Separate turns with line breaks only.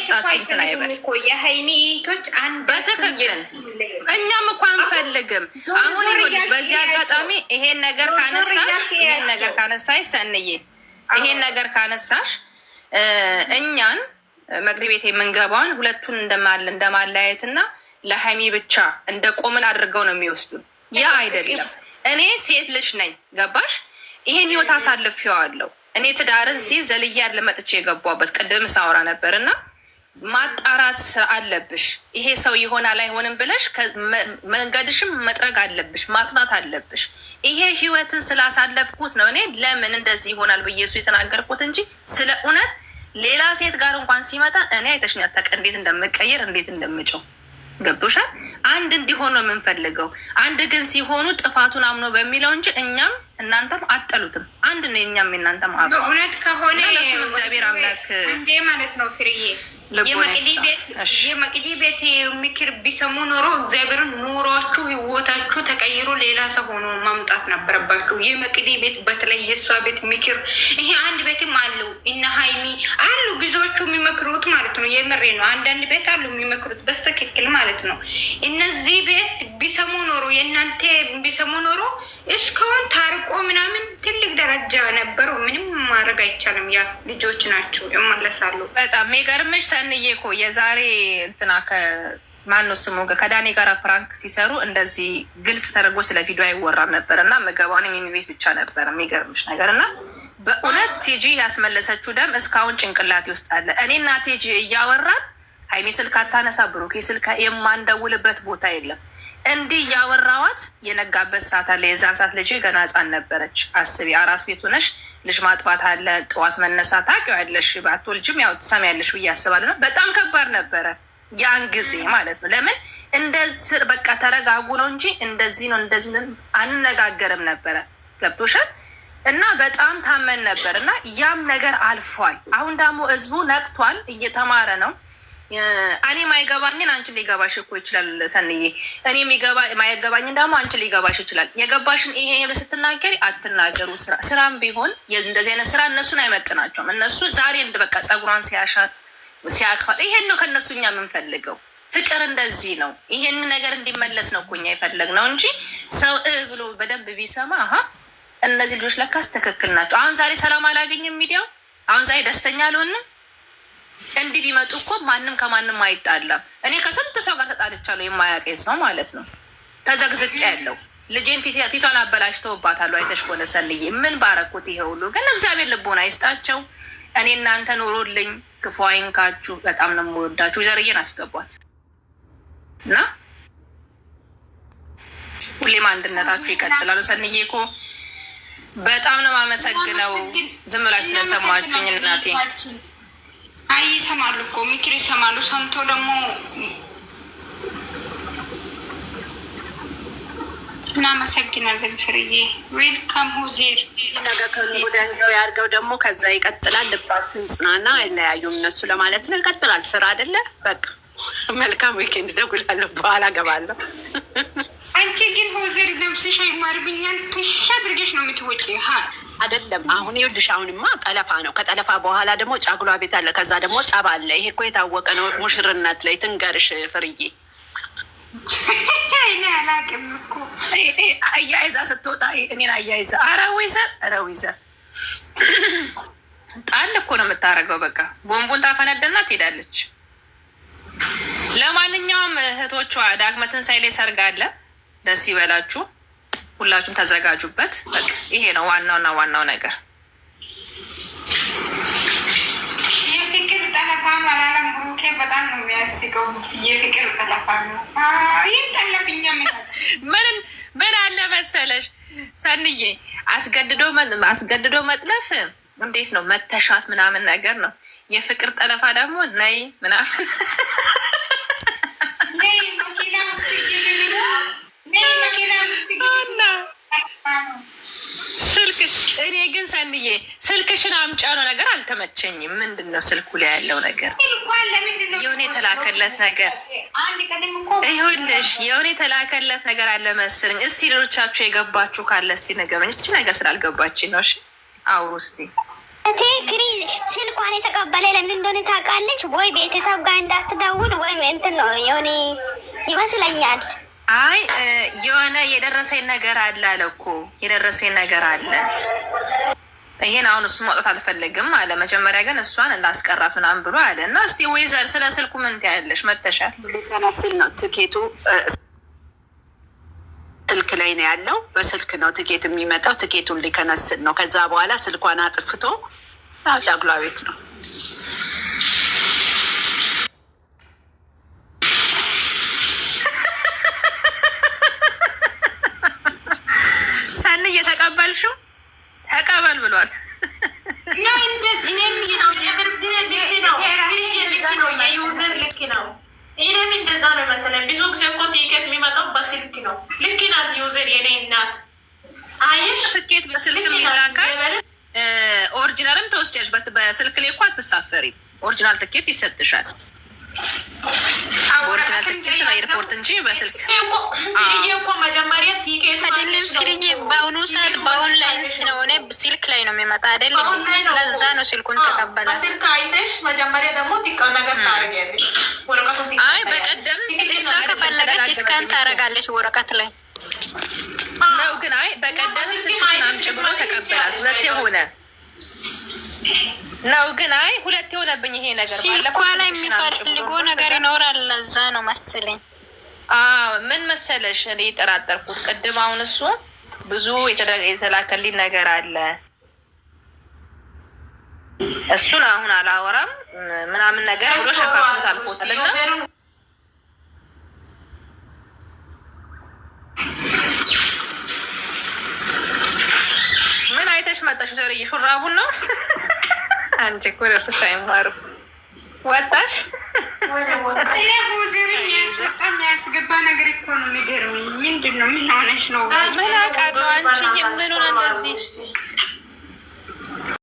ውስጣችሁ እንትን አይበል
እኮ የሃይሚቶች አንድ
በትክክል እኛም እኮ አንፈልግም። አሁን ይኸውልሽ በዚህ አጋጣሚ ይሄን ነገር ካነሳሽ ሰንዬ ይሄን ነገር ካነሳሽ እኛን መግሪብ ቤት የምንገባውን ሁለቱን እንደማለያየትና ለሃይሚ ብቻ እንደ ቆምን አድርገው ነው የሚወስዱን። ያ አይደለም። እኔ ሴት ልጅ ነኝ ገባሽ? ይሄን ህይወት አሳልፌዋለሁ። እኔ ትዳርን ዘልዬ ለመጥቼ የገባበት ቅድም ሳወራ ነበር እና ማጣራት አለብሽ። ይሄ ሰው ይሆናል አይሆንም ብለሽ መንገድሽም መጥረግ አለብሽ፣ ማጽናት አለብሽ። ይሄ ህይወትን ስላሳለፍኩት ነው እኔ ለምን እንደዚህ ይሆናል ብዬ እሱ የተናገርኩት እንጂ ስለ እውነት ሌላ ሴት ጋር እንኳን ሲመጣ እኔ አይተሽኛል ታውቅ እንዴት እንደምቀየር እንዴት እንደምጨው ገብቶሻል። አንድ እንዲሆን ነው የምንፈልገው። አንድ ግን ሲሆኑ ጥፋቱን አምኖ በሚለው እንጂ እኛም እናንተም አጠሉትም። አንድ ነው የኛም የእናንተም አብ
እውነት ከሆነ
እግዚአብሔር አምላክ
እንዴ ማለት ነው ፍርዬ የመቅዲ ቤት ምክር ቢሰሙ ኖሮ እግዚአብሔርን ኑሯችሁ ህይወታችሁ ተቀይሮ ሌላ ሰው ሆኖ ማምጣት ነበረባችሁ። የመቅዲ ቤት በተለይ የእሷ ቤት ምክር ይሄ አንድ ቤትም አለው እና ሀይሚ አሉ ብዙዎቹ የሚመክሩት ማለት ነው። የምሬ ነው። አንዳንድ ቤት አሉ የሚመክሩት በስተክክል ማለት ነው። እነዚህ ቤት ቢሰሙ ኖሮ የእናንተ ቢሰሙ ኖሮ እስካሁን ታርቆ ምናምን ትልቅ ደረጃ ነበሩ። ምንም ማድረግ አይቻልም። ያ ልጆች ናቸው ይመለሳሉ።
በጣም የሚገርምሽ ሰንዬ እኮ የዛሬ እንትና ማነው ስሙ ከዳኒ ጋር ፕራንክ ሲሰሩ እንደዚህ ግልጽ ተደርጎ ስለ ቪዲዮ አይወራም ነበር እና መገባውን የሚቤት ብቻ ነበር። የሚገርምሽ ነገር እና በእውነት ቲጂ ያስመለሰችው ደም እስካሁን ጭንቅላቴ ውስጥ አለ። እኔና ቲጂ እያወራን ሀይሚ ስልክ አታነሳ፣ ብሩኬ ስልክ የማንደውልበት ቦታ የለም። እንዲህ እያወራዋት የነጋበት ሰዓት አለ። የዛን ሰዓት ልጅ ገና ህፃን ነበረች። አስቢ፣ አራስ ቤት ሆነሽ ልጅ ማጥባት አለ፣ ጠዋት መነሳት ታውቂዋለሽ። ባትወልጂም ያው ትሰሚያለሽ ብዬ አስባለሁ። በጣም ከባድ ነበረ ያን ጊዜ ማለት ነው። ለምን እንደዚህ በቃ ተረጋጉ ነው እንጂ እንደዚህ ነው እንደዚህ አንነጋገርም ነበረ። ገብቶሻል? እና በጣም ታመን ነበር እና ያም ነገር አልፏል። አሁን ደግሞ ህዝቡ ነቅቷል፣ እየተማረ ነው። እኔ ማይገባኝን አንቺ ሊገባሽ እኮ ይችላል ሰንዬ። እኔ ማይገባኝን ደግሞ አንቺ ሊገባሽ ይችላል። የገባሽን ይሄ ስትናገሪ አትናገሩ። ስራም ቢሆን እንደዚህ አይነት ስራ እነሱን አይመጥናቸውም። እነሱ ዛሬ እንደ በቃ ፀጉሯን ሲያሻት ሲያክፋት ይሄን ነው ከእነሱ እኛ የምንፈልገው። ፍቅር እንደዚህ ነው። ይሄን ነገር እንዲመለስ ነው እኮ እኛ የፈለግነው እንጂ ሰው ብሎ በደንብ ቢሰማ እነዚህ ልጆች ለካስ ትክክል ናቸው። አሁን ዛሬ ሰላም አላገኝም ሚዲያው። አሁን ዛሬ ደስተኛ አልሆንም። እንዲህ ቢመጡ እኮ ማንም ከማንም አይጣላም። እኔ ከስንት ሰው ጋር ተጣልቻለሁ፣ የማያውቀኝ ሰው ማለት ነው። ተዘግዝቅ ያለው ልጄን ፊቷን አበላሽተውባታለሁ። አይተሽ ከሆነ ሰንዬ ምን ባረኩት? ይሄ ሁሉ ግን እግዚአብሔር ልቦና አይስጣቸው። እኔ እናንተ ኑሮልኝ፣ ክፉ አይንካችሁ። በጣም ነው የምወዳችሁ። ዘርዬን አስገቧት እና ሁሌም አንድነታችሁ ይቀጥላሉ። ሰንዬ እኮ በጣም ነው የማመሰግነው ዝም ብላችሁ ስለሰማችሁኝ እናቴ።
አይ ይሰማሉ እኮ ምክር ይሰማሉ። ሰምቶ ደግሞ እናመሰግናለን ፍርዬ። ዌልካም ሁዜር
ነገ ከወዲያኛው ያርገው ደግሞ ከዛ ይቀጥላል። ልባችን ጽናና አይለያዩም እነሱ ለማለት ነው። ይቀጥላል ስራ አይደለ? በቃ መልካም ዊኬንድ። ደውላለሁ በኋላ ገባለሁ።
አንቺ ግን ሁዜር ነብስሽ አይማርብኛል። ትሽ አድርገሽ ነው የምትወጪ
አይደለም? አሁን ይኸውልሽ አሁንማ ጠለፋ ነው። ከጠለፋ በኋላ ደግሞ ጫጉሏ ቤት አለ። ከዛ ደግሞ ጸብ አለ። ይሄ እኮ የታወቀ ነው። ሙሽርነት ላይ ትንገርሽ ፍርዬ።
እኔ አላውቅም እኮ
አያይዛ ስትወጣ እኔን አያይዛ ኧረ ዊዘር ጣል እኮ ነው የምታደርገው። በቃ ቦምቡን ታፈነደና ትሄዳለች። ለማንኛውም እህቶቿ ዳግመ ትንሣኤ ላይ ሰርግ አለ። ደስ ይበላችሁ። ሁላችሁም ተዘጋጁበት። በቃ ይሄ ነው ዋናውና ዋናው ነገር።
የፍቅር ጠለፋ አላለም ብሩኬ። በጣም ነው የሚያስቀው። የፍቅር ጠለፋ ነው። ይህ ጠለፍኛ
ምን አለ መሰለሽ ሰንዬ፣ አስገድዶ መጥለፍ እንዴት ነው መተሻት ምናምን ነገር ነው። የፍቅር ጠለፋ ደግሞ ነይ ምናምን ስልክ እኔ ግን ሰንዬ ስልክሽን አምጫ ነው ነገር አልተመቸኝም። ምንድን ነው ስልኩ ላይ ያለው ነገር? የሆነ የተላከለት ነገር ይሁንልሽ፣ የሆነ የተላከለት ነገር አለ መሰለኝ። እስቲ ሌሎቻችሁ የገባችሁ ካለ እስቲ ነገሩኝ። እቺ ነገር ስላልገባችኝ ነው። እሺ አውሩ እስቲ።
ፍሪ ስልኳን የተቀበለ ለምን እንደሆነ ታውቃለች ወይ? ቤተሰብ ጋር እንዳትደውል ወይም እንትን ነው የሆነ ይመስለኛል።
አይ የሆነ የደረሰኝ ነገር አለ አለ እኮ የደረሰኝ ነገር አለ። ይሄን አሁን እሱ መውጣት አልፈልግም አለ። መጀመሪያ ግን እሷን እንዳስቀራት ምናምን ብሎ አለ። እና እስቲ ወይዘር ስለ ስልኩ ምን ትያለሽ? መተሻል
ሊከነስል ነው ትኬቱ ስልክ ላይ ነው ያለው። በስልክ ነው ትኬት የሚመጣው። ትኬቱን ሊከነስል ነው። ከዛ በኋላ ስልኳን አጥፍቶ ጫጉላ ቤት ነው።
ሰን እየተቀበልሽው ተቀበል ብሏል።
ይህም እንደዛ ነው መሰለኝ። ብዙ ጊዜ እኮ ቲኬት የሚመጣው በስልክ ነው። ልክ ናት ዩዘር የኔ እናት። አየሽ
ትኬት በስልክ የሚላካል። ኦሪጂናልም ተወስጃለሽ። በስልክ ላይ እኮ አትሳፈሪም። ኦሪጂናል ትኬት ይሰጥሻል። ኦሪጂናል ትኬት ነው ኤርፖርት እንጂ በስልክ
እኮ መጀመሪያ ቲኬት
አይደለም። ፍሪዬ በአሁኑ ሰዓት በኦንላይን ስለሆነ ስልክ ላይ ነው የሚመጣ አይደለም። ለዛ ነው ስልኩን ተቀበለ።
በስልክ አይተሽ መጀመሪያ ደግሞ ቲቃ ነገር ታደርጊያለሽ።
አይ በቀደም
እሷ ከፈለገች እስካን ታደርጋለች ወረቀት ላይ
ነው። ግን አይ በቀደም ስልክሽን አምጪ ብሎ ተቀበላት። ሁለት የሆነ ነው። ግን አይ ሁለት የሆነብኝ ይሄ ነገር
ስልኳ ላይ የሚፈልገው ነገር ይኖራል። ለዛ ነው መሰለኝ።
ምን መሰለሽ እኔ የጠራጠርኩት ቅድም አሁን እሱ ብዙ የተላከልኝ ነገር አለ። እሱን አሁን አላወራም ምናምን ነገር ብሎ ሸፋፍኖት አልፎታል። እና ምን አይተሽ መጣሽ? ዘርዬ ሹራቡን ነው አንቺ እኮ ረፍት አይማሩ ወጣሽ።
ቡዘር የሚያስወጣ የሚያስገባ ነገር እኮ ነው የሚገርምኝ። ምንድን ነው? ምን ሆነሽ ነው?
ምን አውቃለሁ። አንቺ የምኑን እንደዚህ